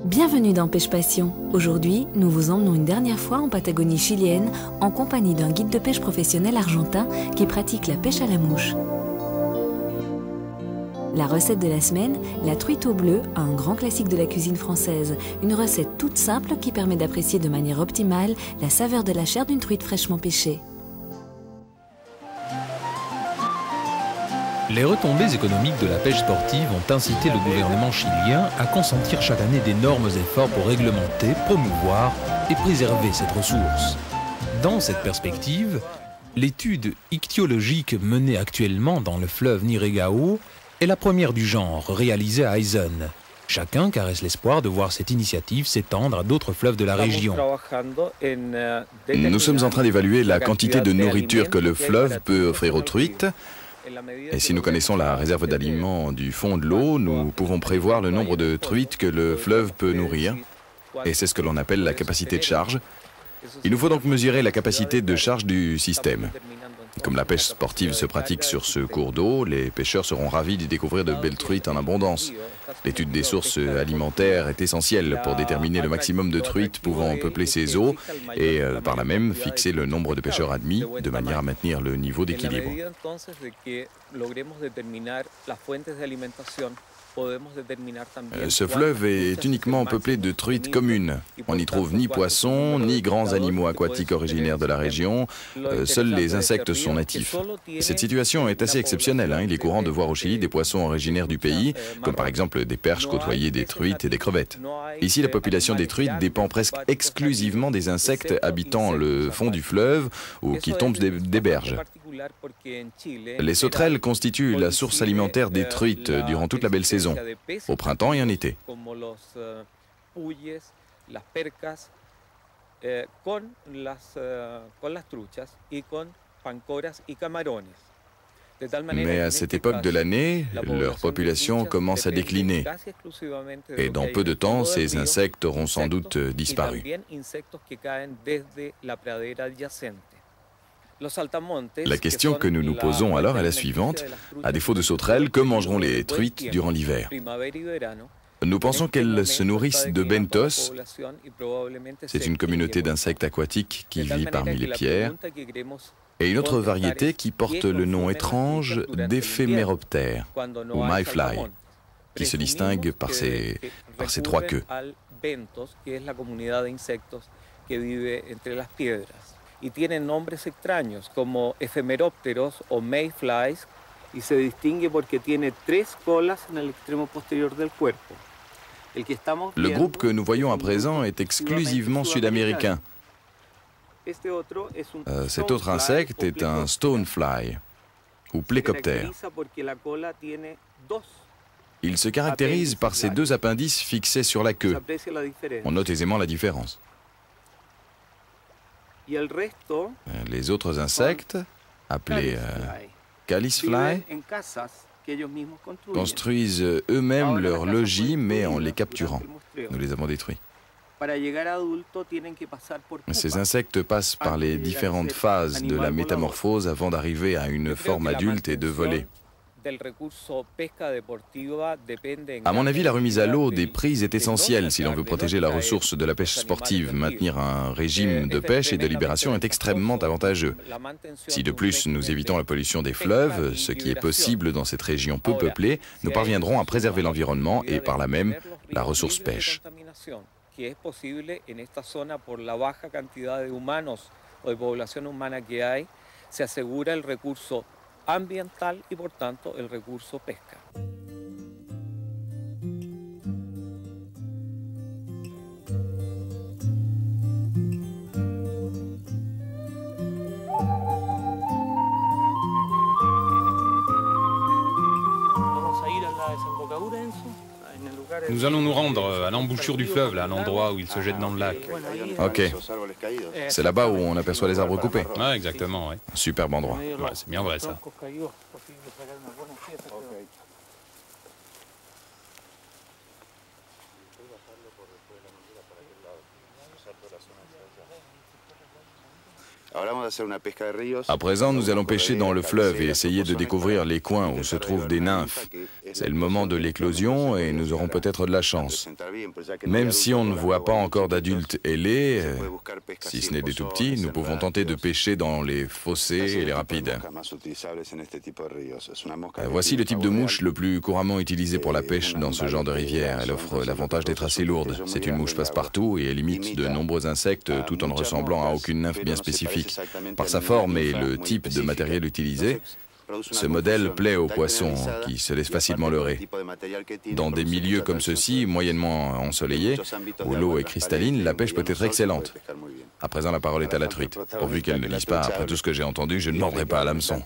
Bienvenue dans Pêche Passion. Aujourd'hui, nous vous emmenons une dernière fois en Patagonie chilienne en compagnie d'un guide de pêche professionnel argentin qui pratique la pêche à la mouche. La recette de la semaine, la truite au bleu, un grand classique de la cuisine française. Une recette toute simple qui permet d'apprécier de manière optimale la saveur de la chair d'une truite fraîchement pêchée. Les retombées économiques de la pêche sportive ont incité le gouvernement chilien à consentir chaque année d'énormes efforts pour réglementer, promouvoir et préserver cette ressource. Dans cette perspective, l'étude ichtyologique menée actuellement dans le fleuve Nirégao est la première du genre réalisée à Aysén. Chacun caresse l'espoir de voir cette initiative s'étendre à d'autres fleuves de la région. Nous sommes en train d'évaluer la quantité de nourriture que le fleuve peut offrir aux truites. Et si nous connaissons la réserve d'aliments du fond de l'eau, nous pouvons prévoir le nombre de truites que le fleuve peut nourrir. Et c'est ce que l'on appelle la capacité de charge. Il nous faut donc mesurer la capacité de charge du système. Comme la pêche sportive se pratique sur ce cours d'eau, les pêcheurs seront ravis d'y découvrir de belles truites en abondance. L'étude des sources alimentaires est essentielle pour déterminer le maximum de truites pouvant peupler ces eaux et par là même fixer le nombre de pêcheurs admis de manière à maintenir le niveau d'équilibre. Ce fleuve est uniquement peuplé de truites communes. On n'y trouve ni poissons, ni grands animaux aquatiques originaires de la région. Seuls les insectes sont natifs. Cette situation est assez exceptionnelle. Il est courant de voir au Chili des poissons originaires du pays, comme par exemple des perches côtoyer des truites et des crevettes. Ici, la population des truites dépend presque exclusivement des insectes habitant le fond du fleuve ou qui tombent des berges. Les sauterelles constituent la source alimentaire des truites durant toute la belle saison, au printemps et en été. Mais à cette époque de l'année, leur population commence à décliner. Et dans peu de temps, ces insectes auront sans doute disparu. La question que nous nous posons alors est la suivante. À défaut de sauterelles, que mangeront les truites durant l'hiver? Nous pensons qu'elles se nourrissent de benthos. C'est une communauté d'insectes aquatiques qui vit parmi les pierres. Et une autre variété qui porte le nom étrange d'éphéméroptère, ou mayfly, qui se distingue par ses trois queues. Y tienen nombres extraños como efemerópteros o mayflies y se distingue porque tiene 3 colas en el extremo posterior del cuerpo. Le groupe que nous voyons à présent est exclusivement sud-américain. Cet autre insecte est un stonefly ou plécoptère. Il se caractérise par ses 2 appendices fixés sur la queue. On note aisément la différence. Les autres insectes, appelés calicefly, construisent eux-mêmes leur logis, mais en les capturant. Nous les avons détruits. Ces insectes passent par les différentes phases de la métamorphose avant d'arriver à une forme adulte et de voler. À mon avis, la remise à l'eau des prises est essentielle si l'on veut protéger la ressource de la pêche sportive. Maintenir un régime de pêche et de libération est extrêmement avantageux. Si de plus nous évitons la pollution des fleuves, ce qui est possible dans cette région peu peuplée, nous parviendrons à préserver l'environnement et par là même la ressource pêche. Ambiental y por tanto el recurso pesca. Vamos a ir a la desembocadura, Enzo. En el lugar Nous allons nous rendre à l'embouchure du fleuve, là, à l'endroit où il se jette dans le lac. Ok. C'est là-bas où on aperçoit les arbres coupés. Ouais, exactement, ouais. Superbe endroit. Ouais, c'est bien vrai, ça. À présent, nous allons pêcher dans le fleuve et essayer de découvrir les coins où se trouvent des nymphes. C'est le moment de l'éclosion et nous aurons peut-être de la chance. Même si on ne voit pas encore d'adultes ailés, si ce n'est des tout-petits, nous pouvons tenter de pêcher dans les fossés et les rapides. Voici le type de mouche le plus couramment utilisé pour la pêche dans ce genre de rivière. Elle offre l'avantage d'être assez lourde. C'est une mouche passe-partout et elle imite de nombreux insectes tout en ne ressemblant à aucune nymphe bien spécifique. Par sa forme et le type de matériel utilisé, ce modèle plaît aux poissons qui se laissent facilement leurrer. Dans des milieux comme ceux-ci, moyennement ensoleillés, où l'eau est cristalline, la pêche peut être excellente. À présent, la parole est à la truite. Pourvu qu'elle ne lise pas, après tout ce que j'ai entendu, je ne mordrai pas à l'hameçon.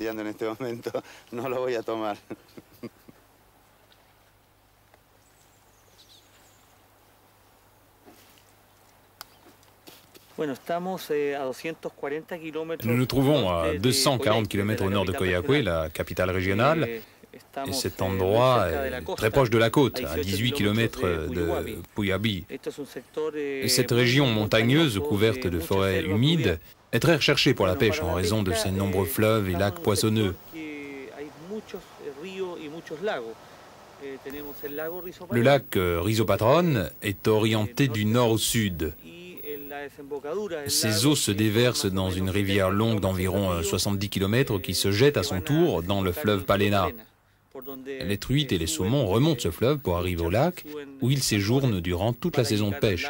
Nous nous trouvons à 240 km au nord de Coyhaique, la capitale régionale, et cet endroit est très proche de la côte, à 18 km de Puyabi. Cette région montagneuse, couverte de forêts humides, est très recherchée pour la pêche en raison de ses nombreux fleuves et lacs poissonneux. Le lac Rizopatron est orienté du nord au sud. Ses eaux se déversent dans une rivière longue d'environ 70 km qui se jette à son tour dans le fleuve Palena. Les truites et les saumons remontent ce fleuve pour arriver au lac où ils séjournent durant toute la saison de pêche.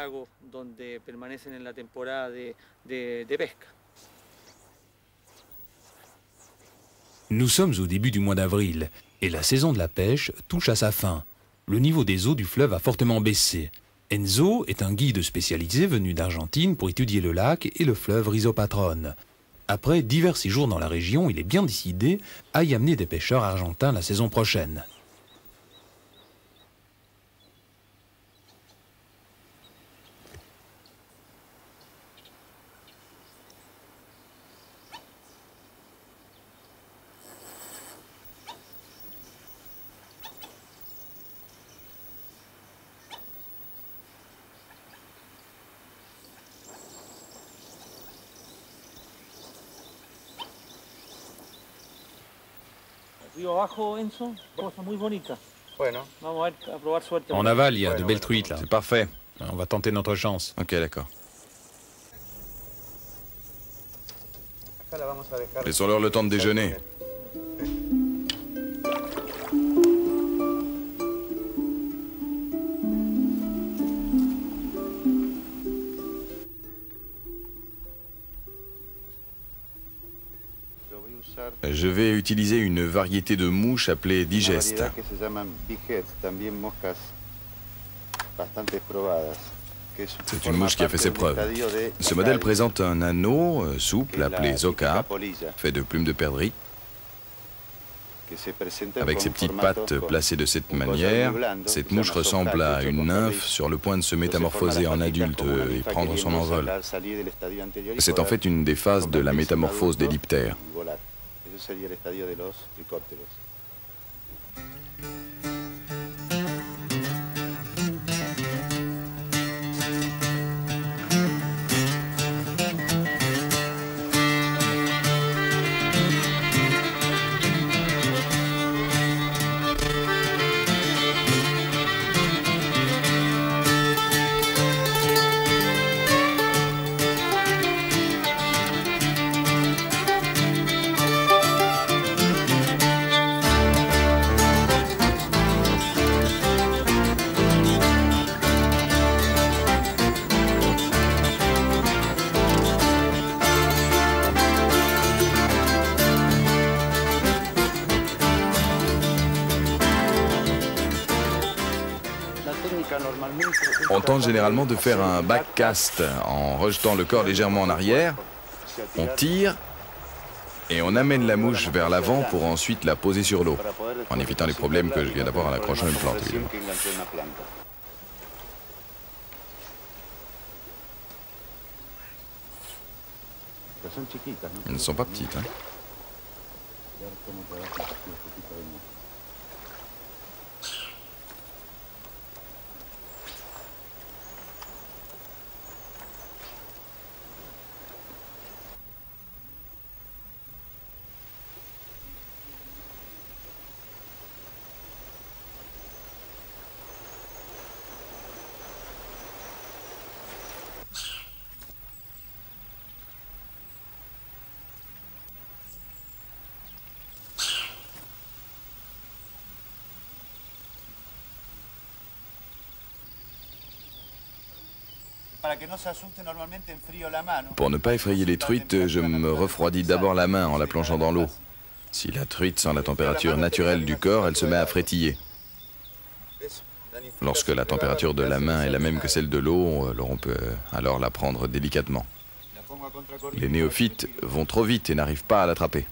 Nous sommes au début du mois d'avril et la saison de la pêche touche à sa fin. Le niveau des eaux du fleuve a fortement baissé. Enzo est un guide spécialisé venu d'Argentine pour étudier le lac et le fleuve Rizopatron. Après divers séjours dans la région, il est bien décidé à y amener des pêcheurs argentins la saison prochaine. En aval, il y a de belles truites là. C'est parfait. On va tenter notre chance. Ok, d'accord. Laissons-leur le temps de déjeuner. Je vais utiliser une variété de mouches appelée digeste. C'est une mouche qui a fait ses preuves. Ce modèle présente un anneau souple appelé zoca, fait de plumes de perdrix. Avec ses petites pattes placées de cette manière, cette mouche ressemble à une nymphe sur le point de se métamorphoser en adulte et prendre son envol. C'est en fait une des phases de la métamorphose des diptères. On tente généralement de faire un backcast en rejetant le corps légèrement en arrière. On tire et on amène la mouche vers l'avant pour ensuite la poser sur l'eau, en évitant les problèmes que je viens d'avoir en accrochant une plante, évidemment. Elles ne sont pas petites, hein. Pour ne pas effrayer les truites, je me refroidis d'abord la main en la plongeant dans l'eau. Si la truite sent la température naturelle du corps, elle se met à frétiller. Lorsque la température de la main est la même que celle de l'eau, alors on peut alors la prendre délicatement. Les néophytes vont trop vite et n'arrivent pas à l'attraper.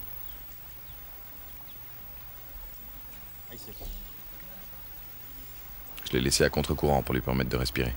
Je l'ai laissé à contre-courant pour lui permettre de respirer.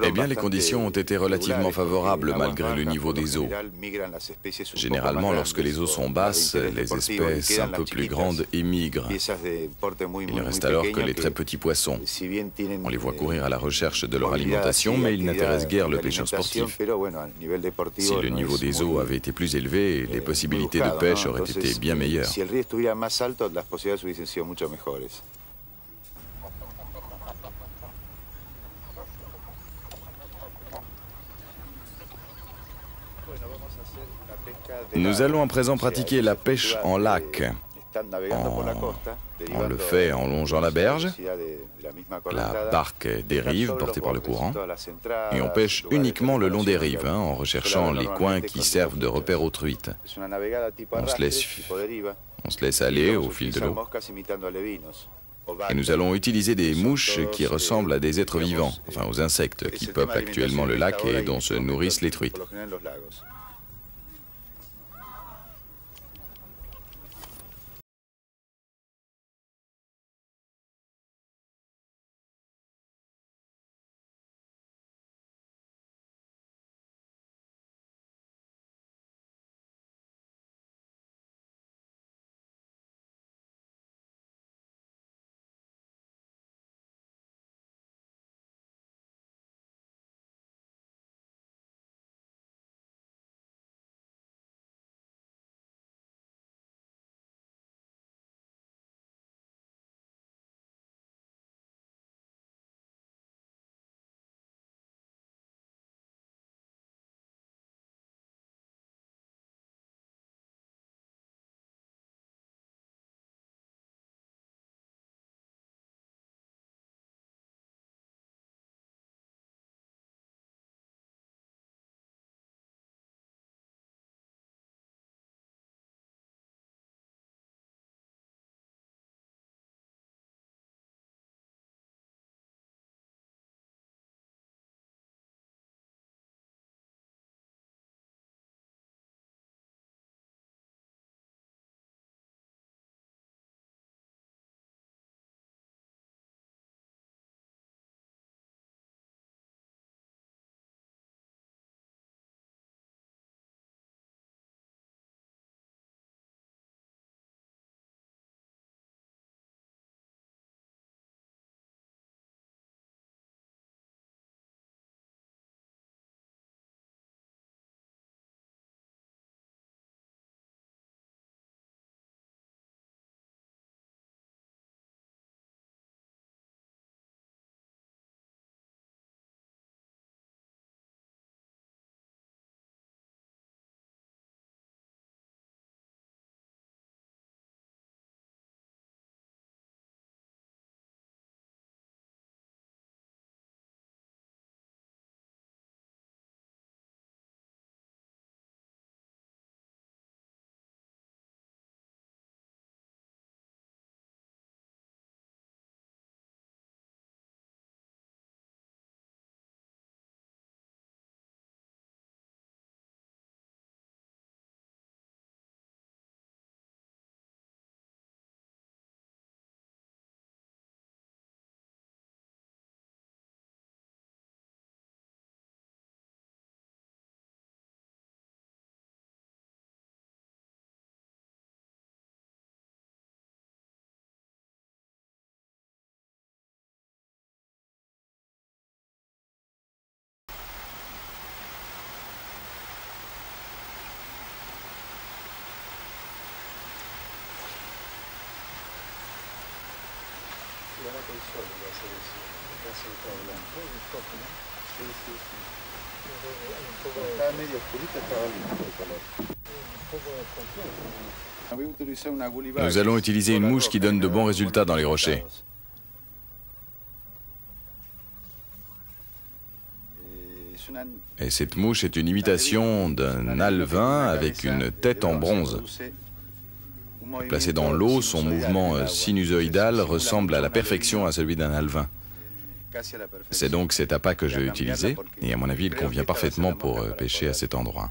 Eh bien, les conditions ont été relativement favorables malgré le niveau des eaux. Généralement, lorsque les eaux sont basses, les espèces un peu plus grandes émigrent. Il ne reste alors que les très petits poissons. On les voit courir à la recherche de leur alimentation, mais ils n'intéressent guère le pêcheur sportif. Si le niveau des eaux avait été plus élevé, les possibilités de pêche auraient été bien meilleures. Nous allons à présent pratiquer la pêche en lac. On le fait en longeant la berge. La barque dérive, portée par le courant. Et on pêche uniquement le long des rives, en recherchant les coins qui servent de repère aux truites. On se laisse aller au fil de l'eau. Et nous allons utiliser des mouches qui ressemblent à des êtres vivants, enfin aux insectes qui peuplent actuellement le lac et dont se nourrissent les truites. Nous allons utiliser une mouche qui donne de bons résultats dans les rochers. Et cette mouche est une imitation d'un alevin avec une tête en bronze. Placé dans l'eau, son mouvement sinusoïdal ressemble à la perfection à celui d'un alevin. C'est donc cet appât que je vais utiliser, et à mon avis, il convient parfaitement pour pêcher à cet endroit.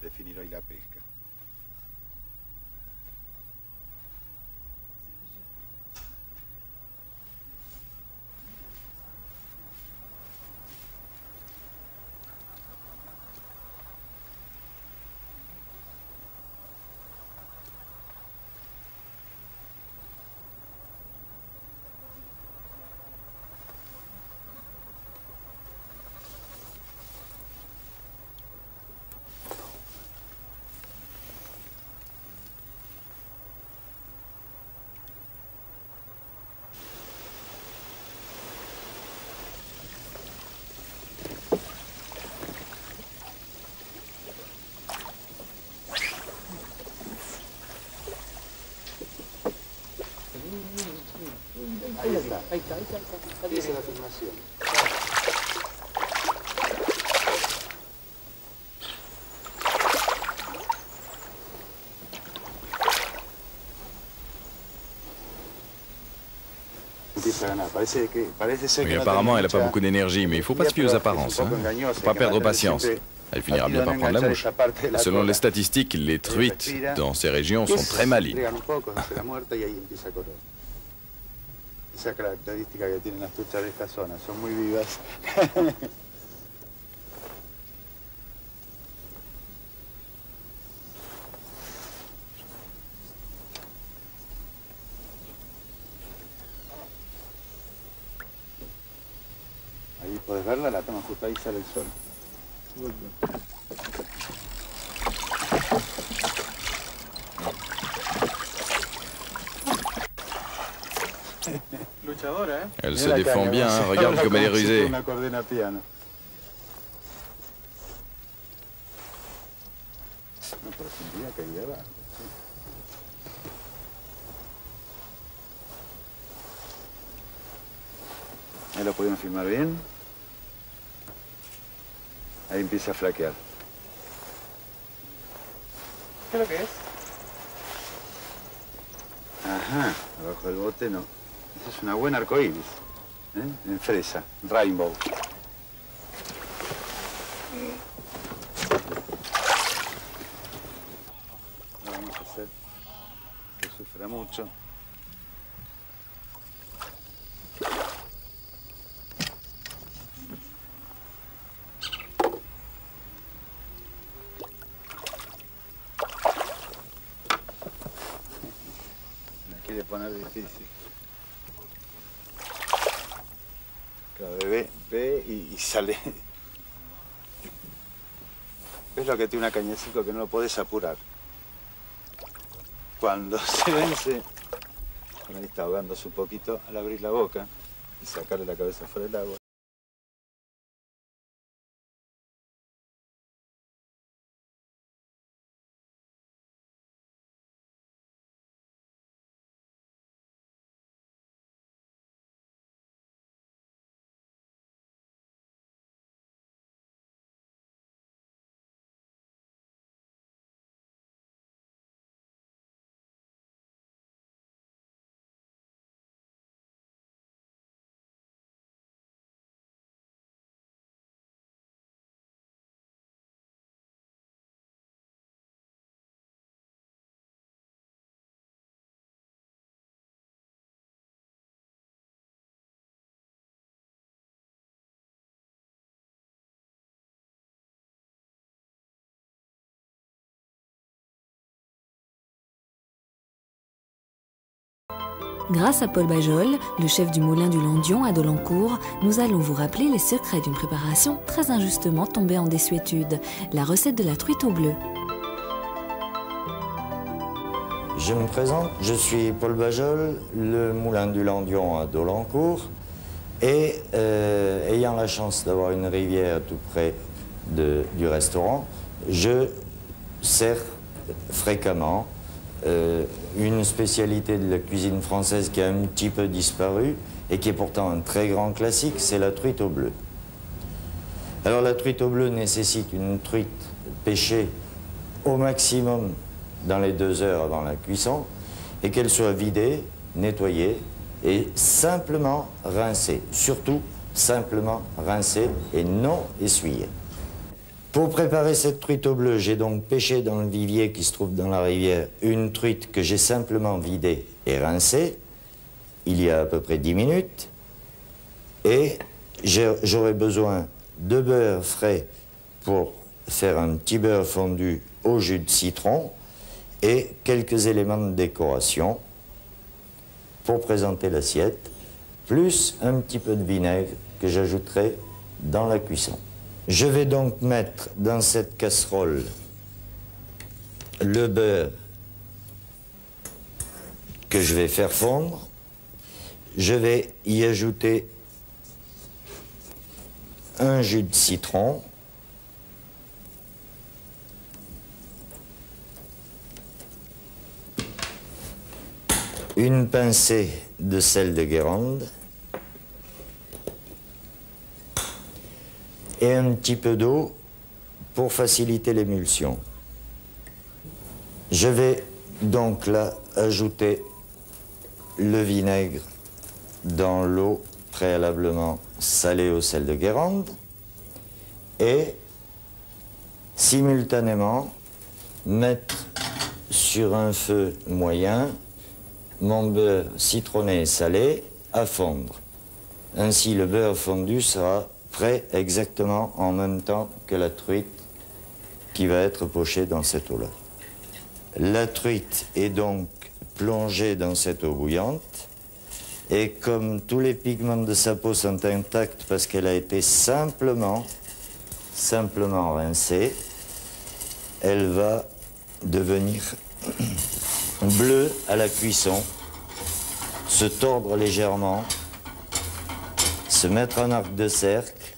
Tiene la filmación. Oui, apparemment, elle n'a pas beaucoup d'énergie, mais il ne faut pas se fier aux apparences. Il ne faut pas perdre patience. Elle finira bien par prendre la mouche. Selon les statistiques, les truites dans ces régions sont très malines. Esa característica que tienen las truchas de esta zona, son muy vivas. Ahí puedes verla, la toma justo ahí, sale el sol. Elle se défend bien, hein. Regarde comme elle est rusée. Una cordena piano. Una profundidad que lleva. Ahí lo pudieron filmar bien. Ahí empieza a flaquear. ¿Qué es lo que es? Ajá, abajo del bote no. Esa es una buena arcoíris, en fresa, rainbow. Lo vamos a hacer que sufra mucho. Me quiere poner difícil. Claro, ve y sale. ¿Ves lo que tiene una cañecito que no lo podés apurar? Cuando se vence, bueno, ahí está ahogándose un poquito al abrir la boca y sacarle la cabeza fuera del agua. Grâce à Paul Bajol, le chef du moulin du Landion à Dolencourt, nous allons vous rappeler les secrets d'une préparation très injustement tombée en désuétude, la recette de la truite au bleu. Je me présente, je suis Paul Bajol, le moulin du Landion à Dolencourt. Et ayant la chance d'avoir une rivière tout près du restaurant, je sers fréquemment une spécialité de la cuisine française qui a un petit peu disparu et qui est pourtant un très grand classique, c'est la truite au bleu. Alors la truite au bleu nécessite une truite pêchée au maximum dans les 2 heures avant la cuisson et qu'elle soit vidée, nettoyée et simplement rincée. Surtout simplement rincée et non essuyée. Pour préparer cette truite au bleu, j'ai donc pêché dans le vivier qui se trouve dans la rivière une truite que j'ai simplement vidée et rincée il y a à peu près 10 minutes. Et j'aurai besoin de beurre frais pour faire un petit beurre fondu au jus de citron et quelques éléments de décoration pour présenter l'assiette, plus un petit peu de vinaigre que j'ajouterai dans la cuisson. Je vais donc mettre dans cette casserole le beurre que je vais faire fondre. Je vais y ajouter un jus de citron, une pincée de sel de Guérande et un petit peu d'eau pour faciliter l'émulsion. Je vais donc là ajouter le vinaigre dans l'eau préalablement salée au sel de Guérande et simultanément mettre sur un feu moyen mon beurre citronné et salé à fondre. Ainsi le beurre fondu sera prêt exactement en même temps que la truite qui va être pochée dans cette eau-là. La truite est donc plongée dans cette eau bouillante et comme tous les pigments de sa peau sont intacts parce qu'elle a été simplement rincée, elle va devenir bleue à la cuisson, se tordre légèrement, se mettre en arc de cercle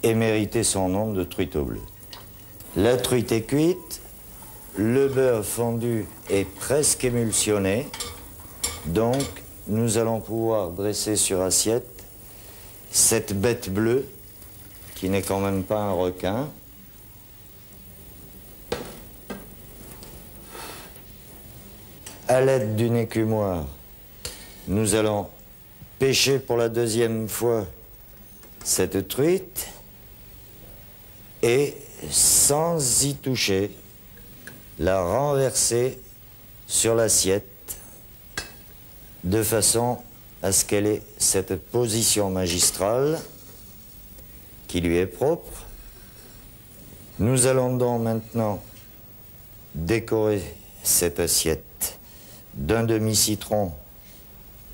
et mériter son nom de truite au bleu. La truite est cuite, le beurre fondu est presque émulsionné, donc nous allons pouvoir dresser sur assiette cette bête bleue, qui n'est quand même pas un requin. À l'aide d'une écumoire, nous allons pêcher pour la 2e fois cette truite et, sans y toucher, la renverser sur l'assiette de façon à ce qu'elle ait cette position magistrale qui lui est propre. Nous allons donc maintenant décorer cette assiette d'un demi-citron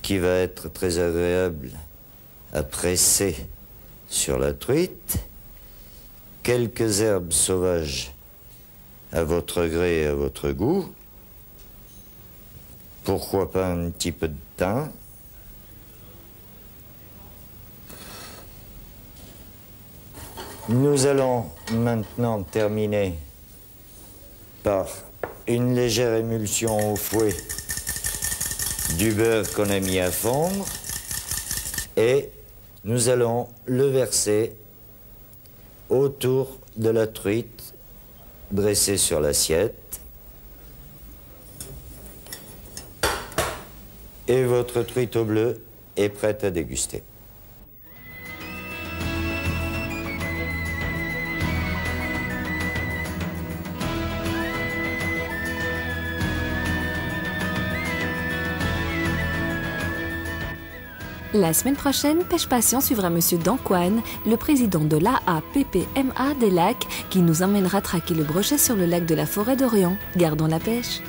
qui va être très agréable à presser sur la truite, quelques herbes sauvages à votre gré et à votre goût, pourquoi pas un petit peu de thym, nous allons maintenant terminer par une légère émulsion au fouet du beurre qu'on a mis à fondre et nous allons le verser autour de la truite dressée sur l'assiette. Et votre truite au bleu est prête à déguster. La semaine prochaine, Pêche Passion suivra Monsieur Dancoine, le président de l'AAPPMA des lacs, qui nous emmènera traquer le brochet sur le lac de la Forêt d'Orient. Gardons la pêche.